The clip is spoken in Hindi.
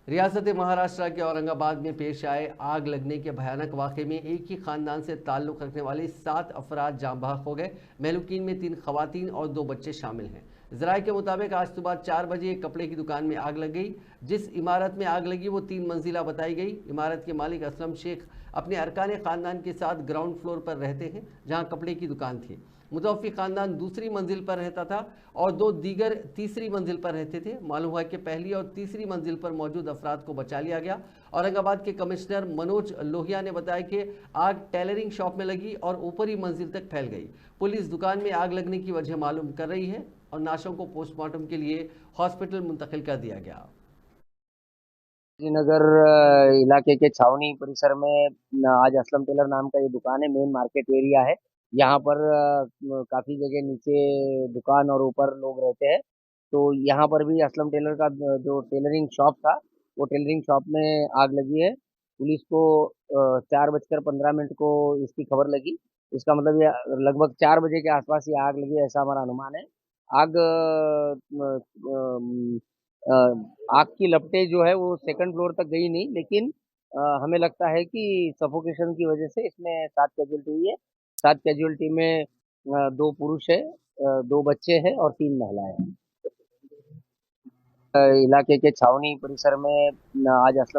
रियासत महाराष्ट्र के औरंगाबाद में पेश आए आग लगने के भयानक वाक़े में एक ही खानदान से ताल्लुक़ रखने वाले 7 अफराद जाँ बहक हो गए। महलूकीन में 3 खवातीन और 2 बच्चे शामिल हैं। ज़राए के मुताबिक आज सुबह 4 बजे एक कपड़े की दुकान में आग लग गई। जिस इमारत में आग लगी वो 3 मंजिला बताई गई। इमारत के मालिक असलम शेख अपने अरकान ख़ानदान के साथ ग्राउंड फ्लोर पर रहते हैं, जहाँ कपड़े की दुकान थी। मुतवफ़्फ़ी ख़ानदान दूसरी मंजिल पर रहता था और 2 दीगर तीसरी मंजिल पर रहते थे। मालूम हुआ कि पहली और तीसरी मंजिल पर मौजूद अफराद को बचा लिया गया। औरंगाबाद के कमिश्नर मनोज लोहिया ने बताया कि आग टेलरिंग शॉप में लगी और ऊपरी मंजिल तक फैल गई। पुलिस दुकान में आग लगने की वजह मालूम कर रही है और नाशों को पोस्टमार्टम के लिए हॉस्पिटल मुंतकिल कर दिया गया। नगर इलाके के छावनी परिसर में आज असलम टेलर नाम का ये दुकान है। मेन मार्केट एरिया है। यहाँ पर काफी जगह नीचे दुकान और ऊपर लोग रहते हैं। तो यहाँ पर भी असलम टेलर का जो टेलरिंग शॉप था, वो टेलरिंग शॉप में आग लगी है। पुलिस को 4:15 को इसकी खबर लगी। इसका मतलब ये लगभग 4 बजे के आसपास ये आग लगी, ऐसा हमारा अनुमान है। आग अ, आग की लपटें जो है वो सेकंड फ्लोर तक गई नहीं, लेकिन हमें लगता है कि सफोकेशन की वजह से इसमें 7 कैजुअल्टी हुई है। 7 कैजुअल्टी में 2 पुरुष है, 2 बच्चे हैं और 3 महिलाएं हैं। इलाके के छावनी परिसर में आज असलम